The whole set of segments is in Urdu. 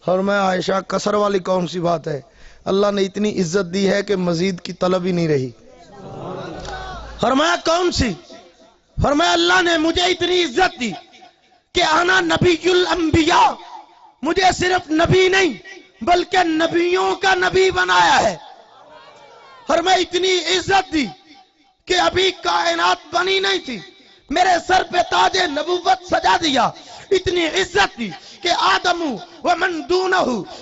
فرمایا عائشہ کسر والی کون سی بات ہے، اللہ نے اتنی عزت دی ہے کہ مزید کی طلب ہی نہیں رہی۔ فرمایا کون سی؟ فرمایا اللہ نے مجھے اتنی عزت دی کہ انا نبی الانبیاء، مجھے صرف نبی نہیں بلکہ نبیوں کا نبی بنایا ہے۔ فرمایا اتنی عزت دی کہ ابھی کائنات بنی نہیں تھی، میرے سر پہ تاج نبوت سجا دیا۔ اتنی عزت دی کہ آدم ومن دونہ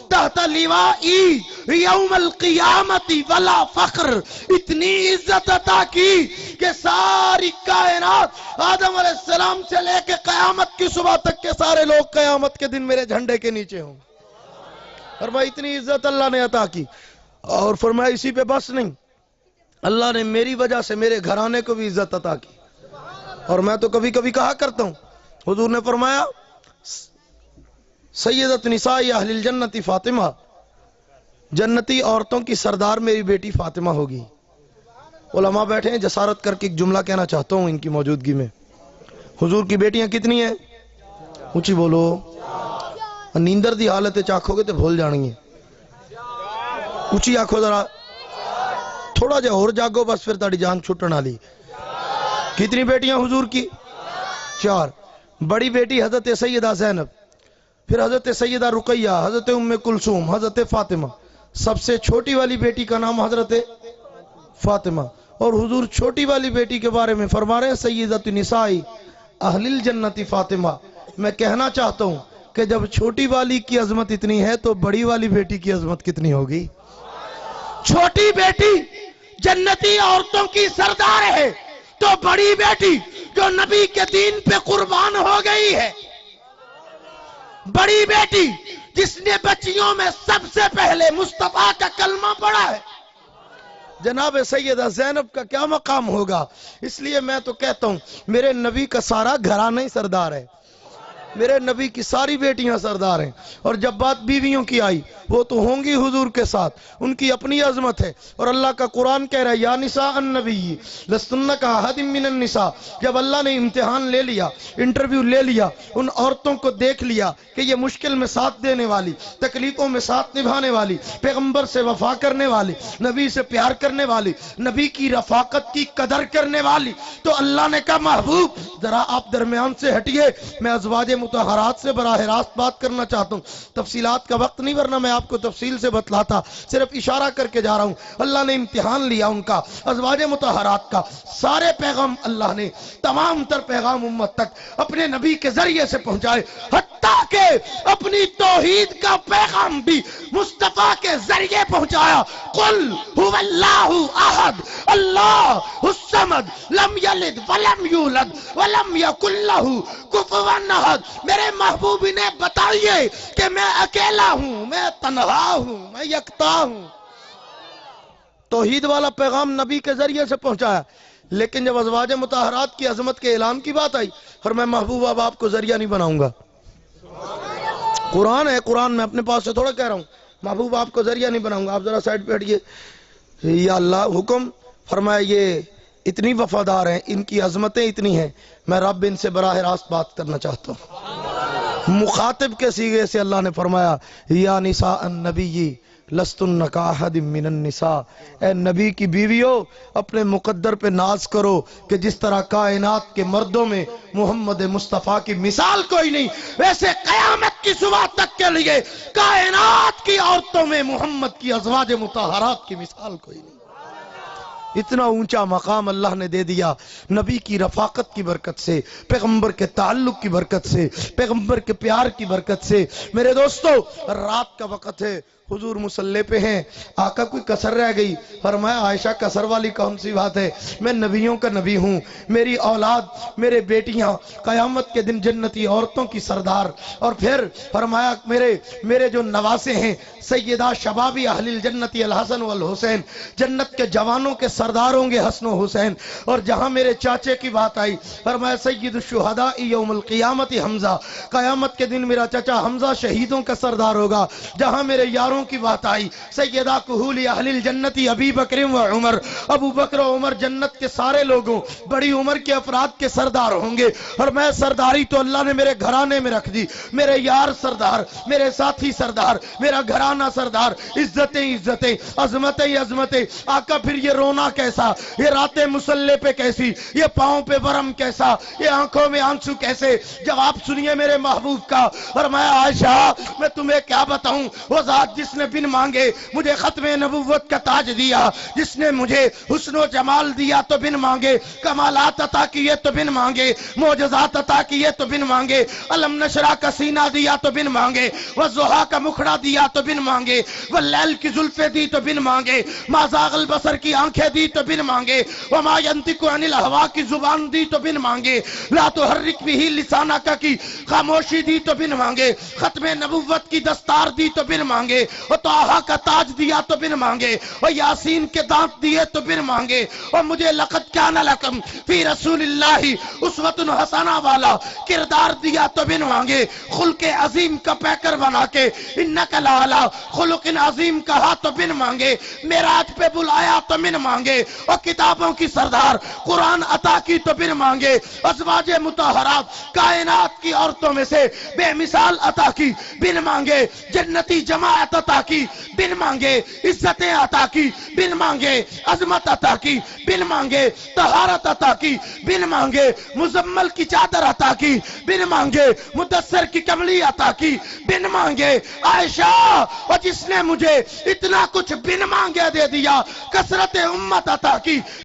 تحت لوائی یوم القیامت ولا فخر، اتنی عزت عطا کی کہ ساری کائنات آدم علیہ السلام سے لے کے قیامت کی صبح تک کے سارے لوگ قیامت کے دن میرے جھنڈے کے نیچے ہوں۔ فرمایا اتنی عزت اللہ نے عطا کی، اور فرمایا اسی پہ بس نہیں، اللہ نے میری وجہ سے میرے گھرانے کو بھی عزت عطا کی۔ اور میں تو کبھی کبھی کہا کرتا ہوں، حضور نے فرمایا سیدت نساء اہل الجنت فاطمہ، جنتی عورتوں کی سردار میری بیٹی فاطمہ ہوگی۔ علماء بیٹھے ہیں، جسارت کر کے ایک جملہ کہنا چاہتا ہوں ان کی موجودگی میں۔ حضور کی بیٹیاں کتنی ہیں؟ اونچی بولو، نیندر دی حالت چاکھو گے تو بھول جانی ہے۔ اونچی آنکھو ذرا، تھوڑا جا اور جاگو بس پھر تاڑی جان چھٹنا لی۔ کتنی بیٹیاں حضور کی؟ 4۔ بڑی بیٹی حضرت سیدہ زینب، پھر حضرت سیدہ رقیہ، حضرت ام کلثوم، حضرت فاطمہ، سب سے چھوٹی والی بیٹی کا نام حضرت فاطمہ۔ اور حضور چھوٹی والی بیٹی کے بارے میں فرما رہے ہیں سیدت نساء اہل الجنت فاطمہ۔ میں کہنا چاہتا ہوں کہ جب چھوٹی والی کی عظمت اتنی ہے تو بڑی والی بیٹی کی عظمت کتنی ہوگی؟ چھوٹی بیٹی جنتی عورتوں کی سردار ہے تو بڑی بیٹی جو نبی کے دین پہ قربان ہو گئی ہے، بڑی بیٹی جس نے بچیوں میں سب سے پہلے مصطفیٰ کا کلمہ پڑھا ہے، جناب سیدہ زینب کا کیا مقام ہوگا؟ اس لیے میں تو کہتا ہوں میرے نبی کا سارا گھرانہ ہی سردار ہے، میرے نبی کی ساری بیٹیاں سردار ہیں۔ اور جب بات بیویوں کی آئی وہ تو ہوں گی حضور کے ساتھ، ان کی اپنی عظمت ہے۔ اور اللہ کا قرآن کہہ رہا ہے یا نساء النبی لستن کاحد من النساء۔ جب اللہ نے امتحان لے لیا، انٹرویو لے لیا، ان عورتوں کو دیکھ لیا کہ یہ مشکل میں ساتھ دینے والی، تکلیفوں میں ساتھ نبھانے والی، پیغمبر سے وفا کرنے والی، نبی سے پیار کرنے والی، نبی کی رفاقت کی قدر کرنے والی، تو اللہ نے کہا محبوب ذرا آپ درمیان سے ہٹیے، میں ازواج مطہرات سے براہ راست بات کرنا چاہتا ہوں۔ تفصیلات کا وقت نہیں، ورنہ میں آپ کو تفصیل سے بتلاتا، صرف اشارہ کر کے جا رہا ہوں۔ اللہ نے امتحان لیا ان کا، ازواج مطہرات کا، سارے پیغام اللہ نے تمام تر پیغام امت تک اپنے نبی کے ذریعے سے پہنچائے، حتیٰ کہ اپنی توحید کا پیغام بھی مصطفیٰ کے ذریعے پہنچایا۔ قل هو اللہ احد اللہ الصمد لم یلد ولم یولد ولم یکن لہ کفوا احد۔ میرے محبوب نے بتائیے کہ میں اکیلا ہوں، میں تنہا ہوں، میں یکتا ہوں۔ توحید والا پیغام نبی کے ذریعے سے پہنچایا، لیکن جب ازواج مطہرات کی عظمت کے اعلان کی بات آئی، اور میں محبوب اب آپ کو ذریعہ نہیں بناؤں گا۔ قرآن ہے، قرآن میں اپنے پاس سے تھوڑا کہہ رہا ہوں، محبوب آپ کو ذریعہ نہیں بناؤں گا۔ آپ ذرا سائڈ پہ ہٹیے۔ یا اللہ حکم فرمایا یہ اتنی وفادار ہیں، ان کی عظمتیں اتنی ہیں، میں رب ان سے براہ راست بات کرنا چاہتا ہوں۔ مخاطب کے سیغے سے اللہ نے فرمایا یا نساء النبی لستن کاحد من النساء، اے نبی کی بیویوں اپنے مقدر پہ ناز کرو کہ جس طرح کائنات کے مردوں میں محمد مصطفیٰ کی مثال کوئی نہیں، ویسے قیامت کی صبح تک کے لیے کائنات کی عورتوں میں محمد کی ازواج مطہرات کی مثال کوئی نہیں۔ اتنا اونچا مقام اللہ نے دے دیا نبی کی رفاقت کی برکت سے، پیغمبر کے تعلق کی برکت سے، پیغمبر کے پیار کی برکت سے۔ میرے دوستو رات کا وقت ہے، حضور مصلی پہ ہیں، آقا کوئی کسر رہ گئی؟ فرمایا عائشہ کسر والی کون سی بات ہے، میں نبیوں کا نبی ہوں، میری اولاد میرے بیٹیاں قیامت کے دن جنتی عورتوں کی سردار۔ اور پھر فرمایا میرے جو نواسے ہیں سیدہ شبابی اہل الجنت الحسن والحسین، جنت کے جوانوں کے سردار ہوں گے حسن و حسین۔ اور جہاں میرے چاچے کی بات آئی فرمایا سید الشہداء یوم القیامت حمزہ، قیامت کے دن میرا چچا حمزہ شہیدوں کا سردار ہوگا۔ جہاں میرے یاروں گھروں کی بات آئی، سیدہ کہول اہل الجنتی ابی بکر و عمر، ابو بکر و عمر جنت کے سارے لوگوں بڑی عمر کے افراد کے سردار ہوں گے، اور میں سرداری تو اللہ نے میرے گھرانے میں رکھ دی، میرے یار سردار، میرے ساتھی سردار، میرا گھرانہ سردار، عزتیں عزتیں، عظمتیں عظمتیں۔ آقا پھر یہ رونا کیسا، یہ راتیں مسلح پہ کیسی، یہ پاؤں پہ ورم کیسا، یہ آنکھوں میں آنسو کیسے؟ جواب سنیے میرے محبوب کا، اور میں عائشہ میں تمہیں کیا بتاؤں، وہ ذات جس نے بن مانگے مجھے ختم نبوت کا تاج دیا، جس نے مجھے حسن و جمال دیا تو بن مانگے، کمالات عطا کیے تو بن مانگے، معجزات عطا کیے تو بن مانگے، علم نشرہ کا سینہ دیا تو بن مانگے، والضحیٰ کا مکھڑا دیا تو بن مانگے، واللیل کی زلفیں دی تو بن مانگے، ما زاغ البصر کی آنکھیں دی تو بن مانگے، وما ينطق عن الہوا کی زبان دی تو بن مانگے، لا تحرک به لسانک کی خاموشی دی تو بن مانگے، ختم نبوت کی دستار دی تو بن مانگے، اور طٰہٰ کا تاج دیا تو بن مانگے، اور یاسین کے دانت دیے تو بن مانگے، اور مجھے لقد کان لکم فی رسول اللہ اسوۃ حسنہ والا کردار دیا تو بن مانگے، خلق عظیم کا پیکر بنا کے انک لعلی خلق عظیم کہا تو بن مانگے، معراج پہ بلایا تو بن مانگے، اور کتابوں کی سردار قرآن عطا کی تو بن مانگے، ازواج مطہرات کائنات کی عورتوں میں سے بے مثال عطا کی بن مانگے، جنتی جماعت عطا کی بن مانگے، عزتیں عطا کی بن مانگے، عظمت عطا کی بن مانگے، طہارت عطا کی بن مانگے، مزمل کی چادر عطا کی بن مانگے، مدثر کی کملی عطا کی بن مانگے۔ عائشہ، اور جس نے مجھے اتنا کچھ بن مانگے دے دیا، کثرت امت عطا کی